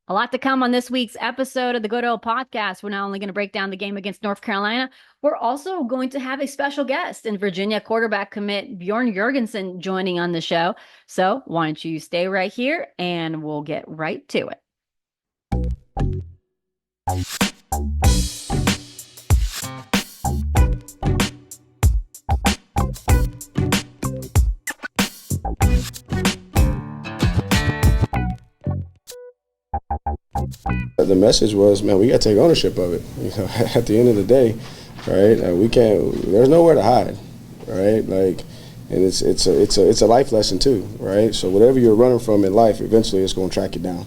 A lot to come on this week's episode of the Good Old Podcast. We're not only going to break down the game against North Carolina, we're also going to have a special guest in Virginia quarterback commit Bjorn Jurgensen joining on the show. So why don't you stay right here and we'll get right to it. The message was, man, we got to take ownership of it. At the end of the day, right? We can't. There's nowhere to hide, right? And it's a life lesson too, right? So whatever you're running from in life, eventually it's going to track you down,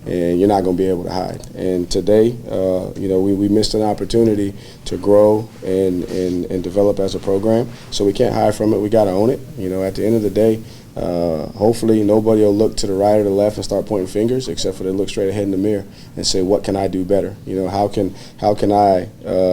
and you're not going to be able to hide. And today, we missed an opportunity to grow and develop as a program. So we can't hide from it. We got to own it. At the end of the day. Hopefully nobody will look to the right or the left and start pointing fingers, except for they look straight ahead in the mirror and say, what can I do better? How can I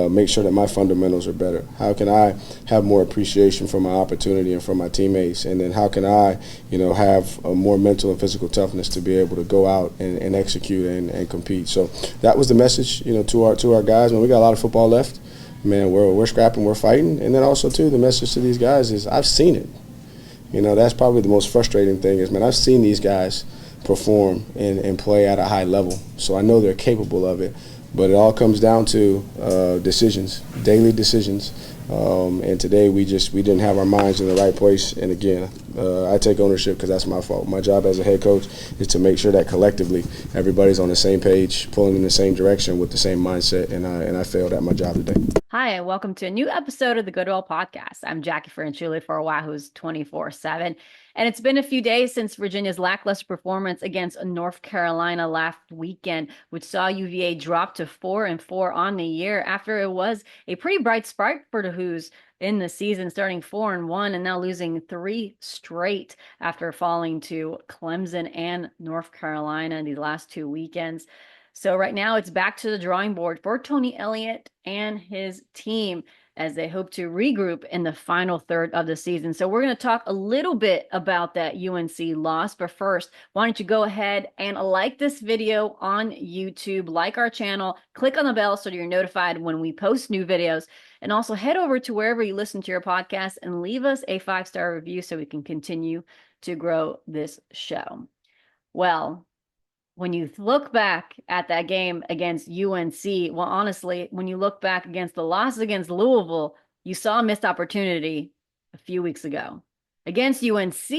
make sure that my fundamentals are better? How can I have more appreciation for my opportunity and for my teammates? And then how can I, have a more mental and physical toughness to be able to go out and execute and compete? So that was the message, to our guys. Man, we got a lot of football left. Man, we're scrapping, we're fighting. And then also, too, the message to these guys is I've seen it. That's probably the most frustrating thing is, man, I've seen these guys perform and play at a high level. So I know they're capable of it. But it all comes down to decisions, daily decisions. And today we didn't have our minds in the right place. And again, I take ownership because that's my fault. My job as a head coach is to make sure that collectively everybody's on the same page, pulling in the same direction with the same mindset. And I failed at my job today. Hi, and welcome to a new episode of the Good Old Podcast. I'm Jackie Franchuli for Wahoo's 24/7. And it's been a few days since Virginia's lackluster performance against North Carolina last weekend, which saw UVA drop to 4-4 on the year after it was a pretty bright spark for the Hoos in the season, starting 4-1 and now losing 3 straight after falling to Clemson and North Carolina in these last 2 weekends. So right now it's back to the drawing board for Tony Elliott and his team as they hope to regroup in the final third of the season. So we're going to talk a little bit about that UNC loss. But first, why don't you go ahead and like this video on YouTube, like our channel, click on the bell so you're notified when we post new videos, and also head over to wherever you listen to your podcast and leave us a 5-star review so we can continue to grow this show. Well, when you look back at that game against UNC, well, honestly, when you look back against the loss against Louisville, you saw a missed opportunity a few weeks ago. Against UNC,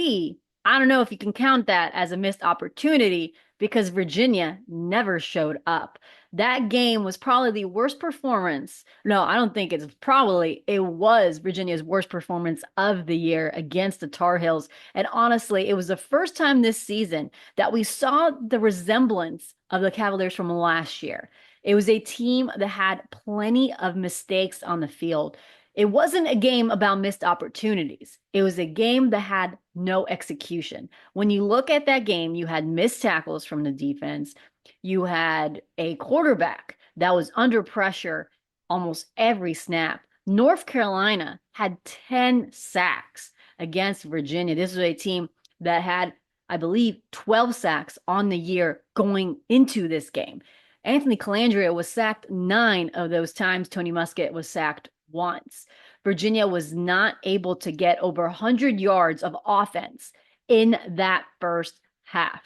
I don't know if you can count that as a missed opportunity because Virginia never showed up. That game was probably the worst performance. No, I don't think it's probably. It was Virginia's worst performance of the year against the Tar Heels. And honestly, it was the first time this season that we saw the resemblance of the Cavaliers from last year. It was a team that had plenty of mistakes on the field. It wasn't a game about missed opportunities. It was a game that had no execution. When you look at that game, you had missed tackles from the defense. You had a quarterback that was under pressure almost every snap. North Carolina had 10 sacks against Virginia. This was a team that had, I believe, 12 sacks on the year going into this game. Anthony Calandria was sacked 9 of those times. Tony Muskett was sacked once. Virginia was not able to get over 100 yards of offense in that first half.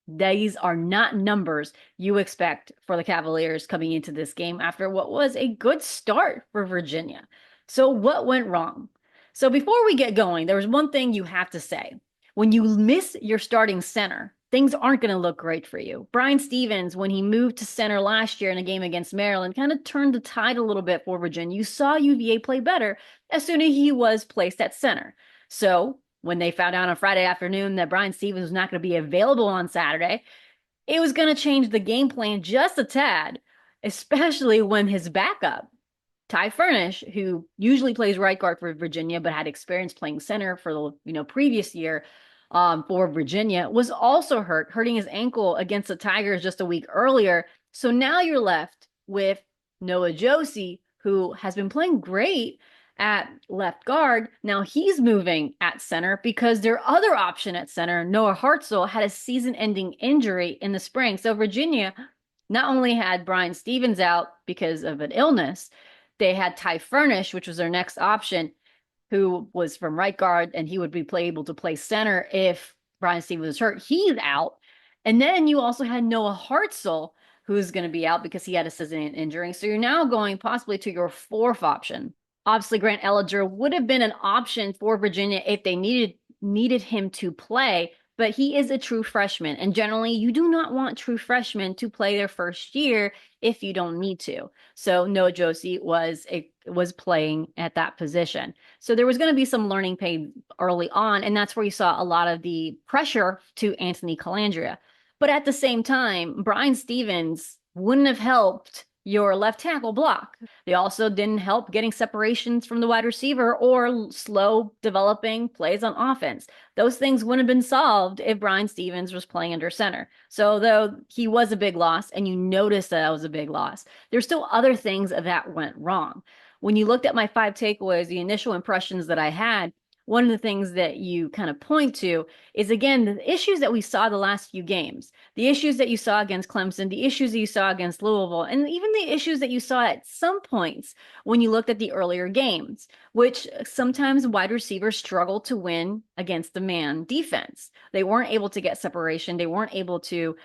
These are not numbers you expect for the Cavaliers coming into this game after what was a good start for Virginia. So what went wrong? So before we get going, there was one thing you have to say. When you miss your starting center, things aren't going to look great for you. Brian Stevens, when he moved to center last year in a game against Maryland, kind of turned the tide a little bit for Virginia. You saw UVA play better as soon as he was placed at center. So when they found out on Friday afternoon that Brian Stevens was not going to be available on Saturday, it was going to change the game plan just a tad, especially when his backup, Ty Furnish, who usually plays right guard for Virginia but had experience playing center for the previous year for Virginia, was also hurting his ankle against the Tigers just a week earlier. So now you're left with Noah Josie, who has been playing great at left guard. Now he's moving at center because their other option at center, Noah Hartzell, had a season-ending injury in the spring. So Virginia not only had Brian Stevens out because of an illness, they had Ty Furnish, which was their next option, who was from right guard, and he would be able to play center if Brian Stevens was hurt. He's out. And then you also had Noah Hartzell, who's going to be out because he had a season injury. So you're now going possibly to your fourth option. Obviously, Grant Elliott would have been an option for Virginia if they needed him to play, but he is a true freshman. And generally, you do not want true freshmen to play their first year if you don't need to. So Noah Josie was playing at that position. So there was going to be some learning pain early on, and that's where you saw a lot of the pressure to Anthony Calandria. But at the same time, Brian Stevens wouldn't have helped your left tackle block. They also didn't help getting separations from the wide receiver or slow developing plays on offense. Those things wouldn't have been solved if Brian Stevens was playing under center. So though he was a big loss and you noticed that was a big loss, there's still other things that went wrong. When you looked at my 5 takeaways, the initial impressions that I had, one of the things that you kind of point to is, again, the issues that we saw the last few games, the issues that you saw against Clemson, the issues that you saw against Louisville, and even the issues that you saw at some points when you looked at the earlier games, which sometimes wide receivers struggle to win against the man defense. They weren't able to get separation. They weren't able to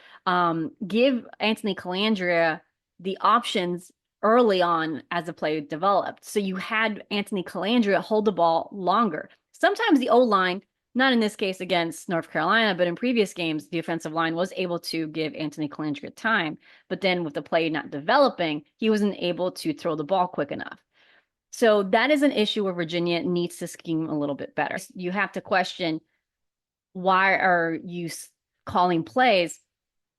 give Anthony Calandria the options early on as the play developed. So you had Anthony Calandria hold the ball longer. Sometimes the O-line, not in this case against North Carolina, but in previous games, the offensive line was able to give Anthony Calandria time. But then with the play not developing, he wasn't able to throw the ball quick enough. So that is an issue where Virginia needs to scheme a little bit better. You have to question, why are you calling plays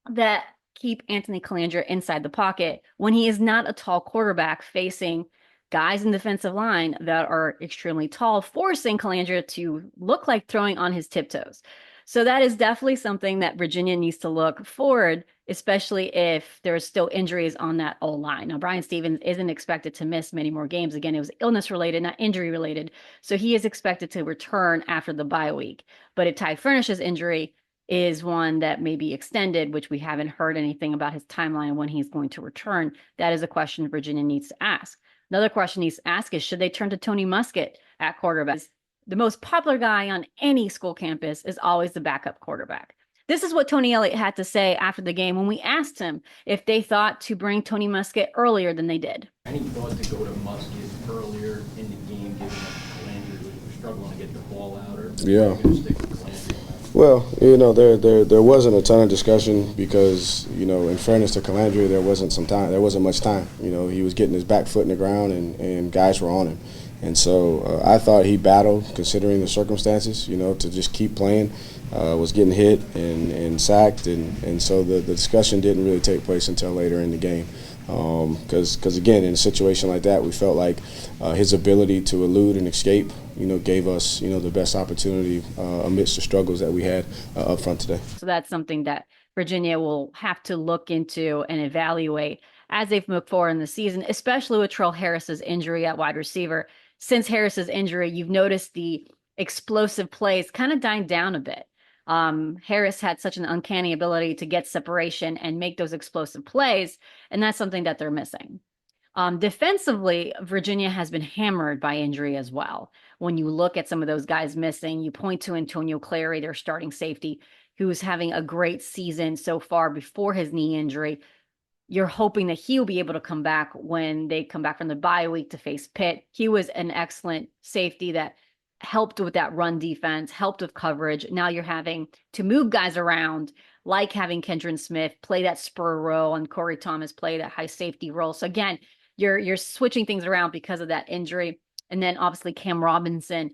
that keep Anthony Calandria inside the pocket when he is not a tall quarterback facing guys in defensive line that are extremely tall, forcing Calandria to look like throwing on his tiptoes. So that is definitely something that Virginia needs to look forward, especially if there's still injuries on that O-line. Now, Brian Stevens isn't expected to miss many more games. Again, it was illness related, not injury related. So he is expected to return after the bye week. But if Ty Furnish's injury is one that may be extended, which we haven't heard anything about his timeline when he's going to return, that is a question Virginia needs to ask. Another question needs to ask is, should they turn to Tony Muskett at quarterback? The most popular guy on any school campus is always the backup quarterback. This is what Tony Elliott had to say after the game when we asked him if they thought to bring Tony Muskett earlier than they did. Any thought to go to Muskett earlier in the game, given that Calandria was struggling to get the ball out, or Yeah. stick with Calandria? Well, there wasn't a ton of discussion because, in fairness to Calandria, there wasn't much time. He was getting his back foot in the ground and guys were on him. And so I thought he battled, considering the circumstances, to just keep playing, was getting hit and sacked. And so the discussion didn't really take place until later in the game. Because again, in a situation like that, we felt like his ability to elude and escape, gave us, the best opportunity amidst the struggles that we had up front today. So that's something that Virginia will have to look into and evaluate as they move forward in the season, especially with Terrell Harris's injury at wide receiver. Since Harris's injury, you've noticed the explosive plays kind of dying down a bit. Harris had such an uncanny ability to get separation and make those explosive plays, and that's something that they're missing. Defensively, Virginia has been hammered by injury as well. When you look at some of those guys missing, you point to Antonio Clary, their starting safety, who's having a great season so far before his knee injury. You're hoping that he'll be able to come back when they come back from the bye week to face Pitt. He was an excellent safety that helped with that run defense, helped with coverage. Now you're having to move guys around, like having Kendron Smith play that spur role and Corey Thomas play that high safety role. So again, you're switching things around because of that injury. And then obviously Cam Robinson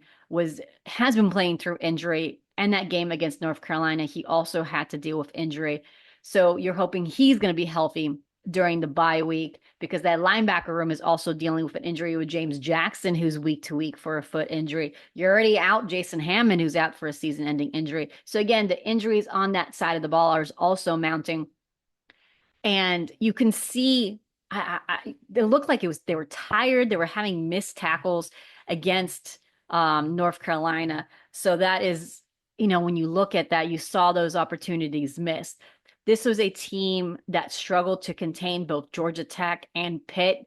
has been playing through injury, and that game against North Carolina, he also had to deal with injury. So you're hoping he's going to be healthy during the bye week, because that linebacker room is also dealing with an injury with James Jackson, who's week to week for a foot injury. You're already out Jason Hammond, who's out for a season-ending injury. So again, the injuries on that side of the ball are also mounting. And you can see, it looked like they were tired. They were having missed tackles. against North Carolina. So that is, when you look at that, you saw those opportunities missed. This was a team that struggled to contain both Georgia Tech and Pitt.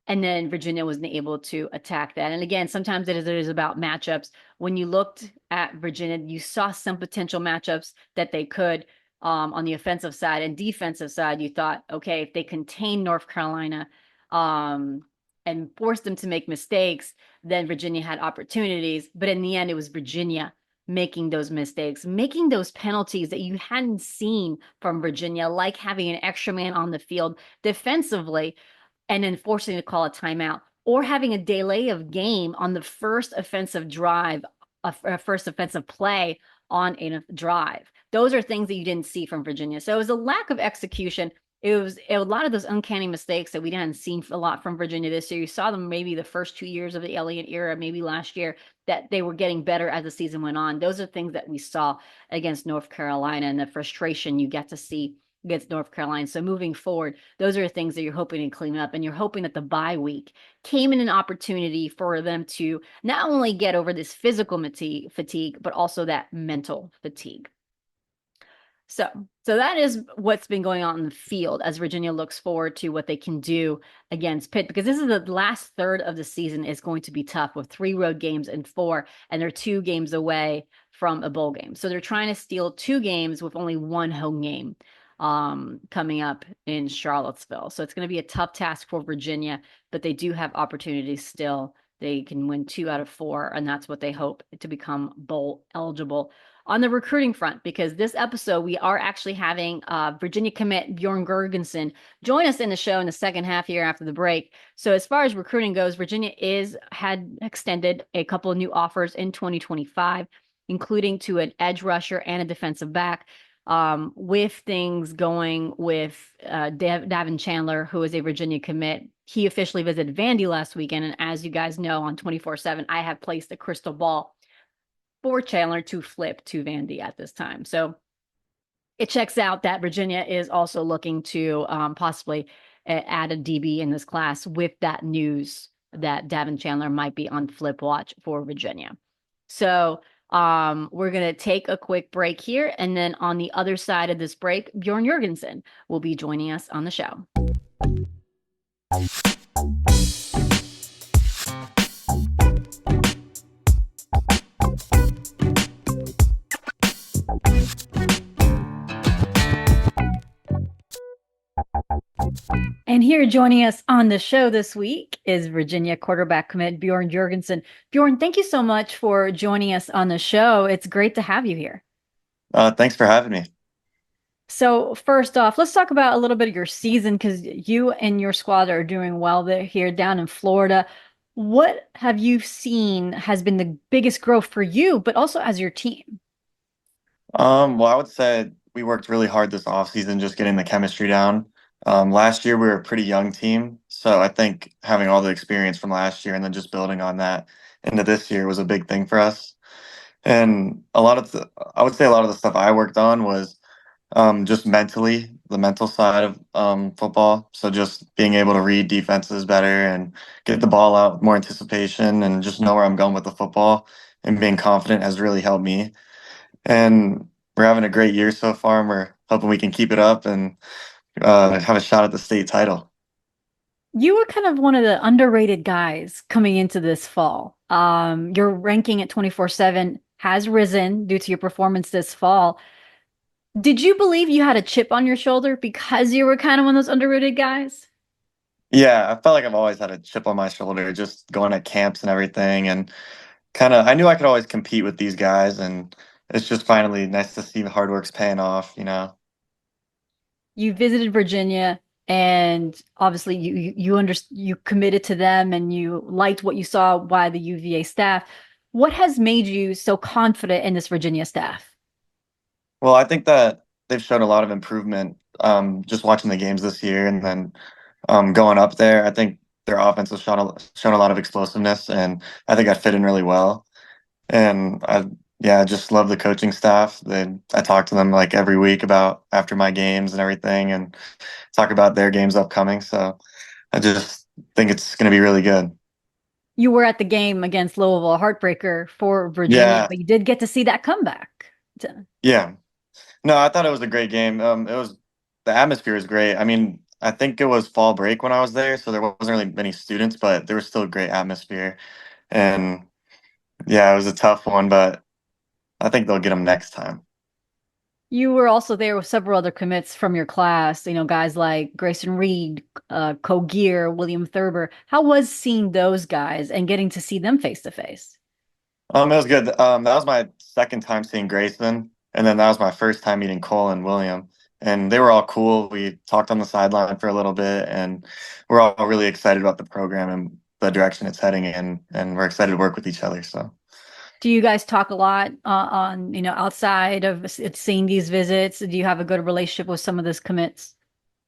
And then Virginia wasn't able to attack that. And again, sometimes it is about matchups. When you looked at Virginia, you saw some potential matchups that they could on the offensive side and defensive side. You thought, okay, if they contain North Carolina and force them to make mistakes, then Virginia had opportunities. But in the end, it was Virginia making those mistakes, making those penalties that you hadn't seen from Virginia, like having an extra man on the field defensively and then forcing to call a timeout, or having a delay of game on the first offensive drive, a first offensive play on a drive. Those are things that you didn't see from Virginia. So it was a lack of execution. It was a lot of those uncanny mistakes that we didn't see a lot from Virginia this year. You saw them maybe the first 2 years of the Elliott era, maybe last year, that they were getting better as the season went on. Those are things that we saw against North Carolina, and the frustration you get to see against North Carolina. So moving forward, those are things that you're hoping to clean up, and you're hoping that the bye week came in an opportunity for them to not only get over this physical fatigue, but also that mental fatigue. So that is what's been going on in the field as Virginia looks forward to what they can do against Pitt, because this is the last third of the season is going to be tough with 3 road games and 4, and they're 2 games away from a bowl game. So they're trying to steal 2 games with only 1 home game coming up in Charlottesville. So it's going to be a tough task for Virginia, but they do have opportunities still. They can win 2 out of 4, and that's what they hope to become bowl eligible. On the recruiting front, because this episode, we are actually having Virginia commit Bjorn Jurgensen join us in the show in the second half here after the break. So as far as recruiting goes, Virginia had extended a couple of new offers in 2025, including to an edge rusher and a defensive back. With things going with Davin Chandler, who is a Virginia commit. He officially visited Vandy last weekend. And as you guys know, on 24/7, I have placed a crystal ball for Chandler to flip to Vandy at this time. So it checks out that Virginia is also looking to possibly add a DB in this class with that news that Davin Chandler might be on flip watch for Virginia. So we're going to take a quick break here. And then on the other side of this break, Bjorn Jurgensen will be joining us on the show. And here joining us on the show this week is Virginia quarterback commit Bjorn Jurgensen. Bjorn, thank you so much for joining us on the show. It's great to have you here. Thanks for having me. So first off, let's talk about a little bit of your season, because you and your squad are doing well there here down in Florida. What have you seen has been the biggest growth for you, but also as your team? Well, I would say we worked really hard this offseason just getting the chemistry down. Last year we were a pretty young team, so I think having all the experience from last year and then just building on that into this year was a big thing for us. And I would say a lot of the stuff I worked on was just mentally, the mental side of football. So just being able to read defenses better and get the ball out with more anticipation and just know where I'm going with the football and being confident has really helped me. And we're having a great year so far, and we're hoping we can keep it up and have a shot at the state title. You were kind of one of the underrated guys coming into this fall. Your ranking at 24/7 has risen due to your performance this fall. Did you believe you had a chip on your shoulder because you were kind of one of those underrated guys? Yeah, I felt like I've always had a chip on my shoulder, just going at camps and everything, and I knew I could always compete with these guys, and it's just finally nice to see the hard work's paying off. You visited Virginia, and obviously you committed to them, and you liked what you saw by the UVA staff. What has made you so confident in this Virginia staff? Well, I think that they've shown a lot of improvement just watching the games this year, and then going up there. I think their offense has shown a lot of explosiveness, and I think I fit in really well. And I just love the coaching staff. I talk to them like every week about after my games and everything, and talk about their games upcoming. So I just think it's going to be really good. You were at the game against Louisville, a heartbreaker for Virginia, Yeah, but you did get to see that comeback. yeah. No, I thought it was a great game. It was the atmosphere was great. I mean, I think it was fall break when I was there, so there wasn't really many students, but there was still a great atmosphere. And yeah, it was a tough one, but I think they'll get them next time. You were also there with several other commits from your class, guys like Grayson Reed, Kogier, William Thurber. How was seeing those guys and getting to see them face to face? It was good. That was my second time seeing Grayson, and then that was my first time meeting Cole and William. And they were all cool. We talked on the sideline for a little bit, and we're all really excited about the program and the direction it's heading in, and we're excited to work with each other. So, Do you guys talk a lot on, outside of seeing these visits? Do you have a good relationship with some of those commits?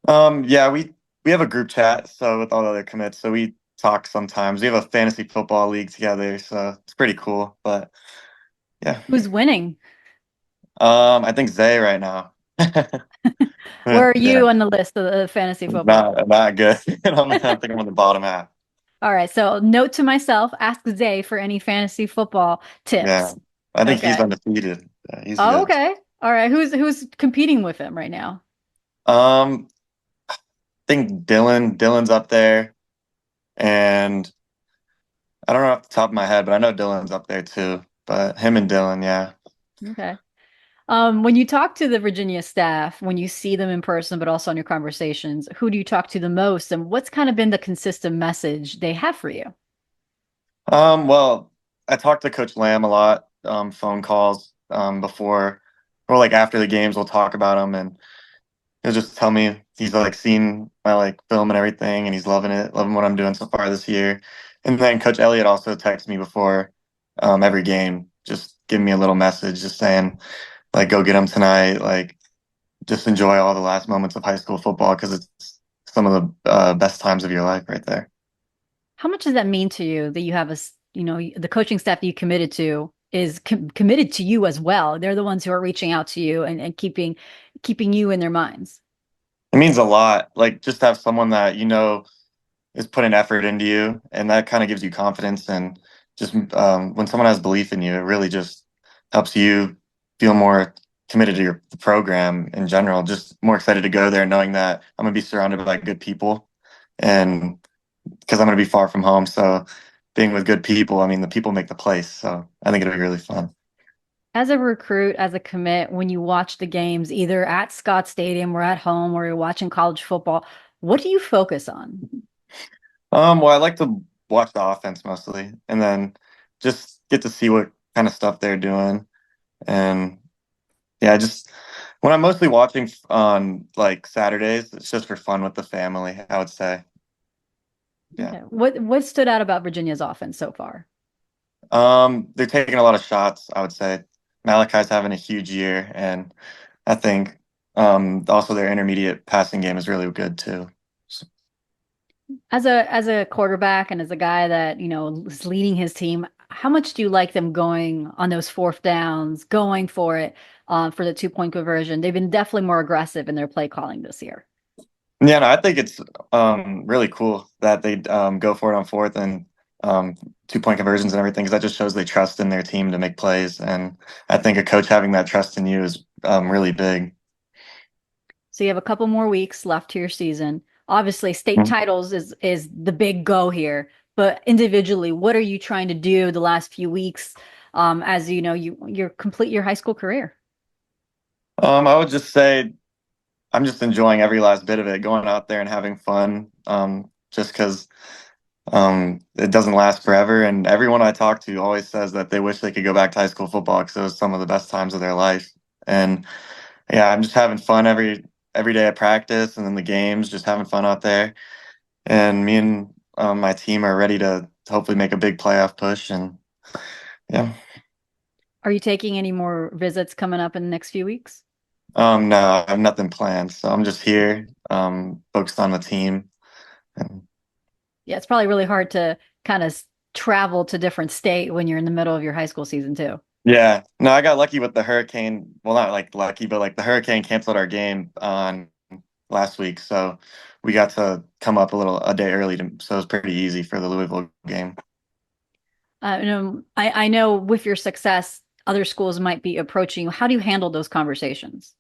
yeah, we have a group chat, so with all the other commits, so we talk sometimes. We have a fantasy football league together, so it's pretty cool. But yeah, Who's winning? I think Zay right now. Where are Yeah. you on the list of the fantasy football? Not good. I think I'm on the bottom half. All right, so note to myself, ask Zay for any fantasy football Yeah. tips. I think he's Okay. undefeated. Yeah, he's Oh, good. okay. All right. Who's competing with him right now? I think Dylan's up there, and I don't know off the top of my head, but I know Dylan's up there too. But him and Dylan, yeah. Okay. When you talk to the Virginia staff, when you see them in person, but also on your conversations, who do you talk to the most, and what's kind of been the consistent message they have for you? Well, I talked to Coach Lamb a lot, phone calls, before or like after the games, we'll talk about them, and he'll just tell me he's like seen my like film and everything, and he's loving it, loving what I'm doing so far this year. And then Coach Elliott also texts me before every game, just giving me a little message, just saying like go get them tonight, like just enjoy all the last moments of high school football because it's some of the best times of your life right there. How much does that mean to you that you have the coaching staff that you committed to is committed to you as well? They're the ones who are reaching out to you and keeping you in their minds. It means a lot, like just to have someone that you know is putting effort into you, and that kind of gives you confidence. And just when someone has belief in you, it really just helps you feel more committed to the program in general. Just more excited to go there, knowing that I'm gonna be surrounded by good people, and because I'm gonna be far from home, so being with good people, I mean, the people make the place. So I think it'll be really fun. As a recruit, as a commit, when you watch the games, either at Scott Stadium or at home, or you're watching college football, what do you focus on? Well, I like to watch the offense mostly, and then just get to see what kind of stuff they're doing. And yeah, just when I'm mostly watching on like Saturdays, it's just for fun with the family, I would say. Yeah. Okay. What stood out about Virginia's offense so far? They're taking a lot of shots, I would say. Malachi's having a huge year, and I think also their intermediate passing game is really good too. So, As a quarterback and as a guy that, is leading his team, how much do you like them going on those fourth downs, going for it for the 2-point conversion? They've been definitely more aggressive in their play calling this year. yeah, no, I think it's really cool that they go for it on fourth and um, 2-point conversions and everything because that just shows they trust in their team to make plays. And I think a coach having that trust in you is really big. So you have a couple more weeks left to your season. Obviously, state titles is the big go here, but individually, what are you trying to do the last few weeks as you're complete your high school career? I would just say I'm just enjoying every last bit of it, going out there and having fun. Just because it doesn't last forever, and everyone I talk to always says that they wish they could go back to high school football because it was some of the best times of their life. And yeah, I'm just having fun every day at practice and then the games, just having fun out there. And me and my team are ready to hopefully make a big playoff push. And yeah, Are you taking any more visits coming up in the next few weeks? no, I have nothing planned, so I'm just here, focused on the team. And Yeah, it's probably really hard to kind of travel to different state when you're in the middle of your high school season too. yeah, no, I got lucky with the hurricane. Well, not like lucky, but like the hurricane canceled our game on last week, so we got to come up a day early, so it was pretty easy for the Louisville game. I know with your success, other schools might be approaching you. How do you handle those conversations?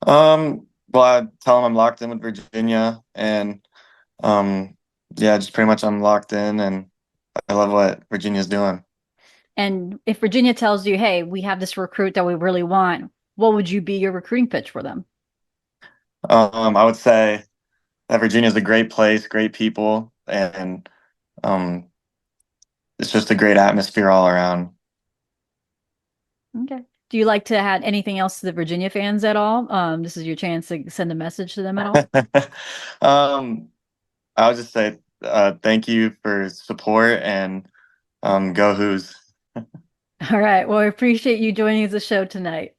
Well, I tell them I'm locked in with Virginia, and yeah, just pretty much I'm locked in, and I love what Virginia's doing. And if Virginia tells you, hey, we have this recruit that we really want, what would you be your recruiting pitch for them? I would say that Virginia's a great place, great people, and um, it's just a great atmosphere all around. Okay. Do you like to add anything else to the Virginia fans at all? This is your chance to send a message to them at all. um, I would just say thank you for support and go Who's. All right. Well, I appreciate you joining the show tonight.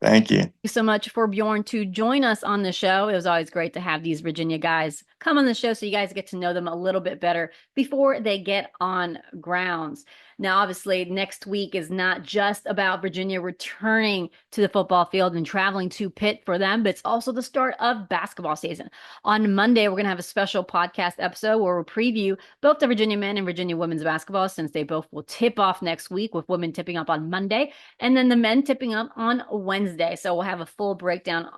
Thank you. Thank you so much for Bjorn to join us on the show. It was always great to have these Virginia guys come on the show so you guys get to know them a little bit better before they get on grounds. Now, obviously, next week is not just about Virginia returning to the football field and traveling to Pitt for them, but it's also the start of basketball season. On Monday, we're going to have a special podcast episode where we'll preview both the Virginia men and Virginia women's basketball, since they both will tip off next week, with women tipping up on Monday and then the men tipping up on Wednesday. So we'll have a full breakdown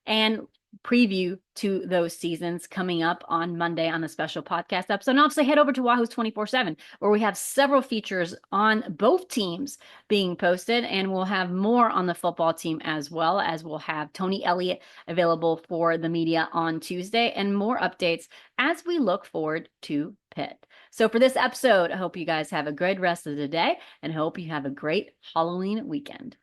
and preview to those seasons coming up on Monday on a special podcast episode. And obviously head over to Wahoo's 24/7, where we have several features on both teams being posted, and we'll have more on the football team, as well as we'll have Tony Elliott available for the media on Tuesday, and more updates as we look forward to Pitt. So for this episode, I hope you guys have a great rest of the day, and hope you have a great Halloween weekend.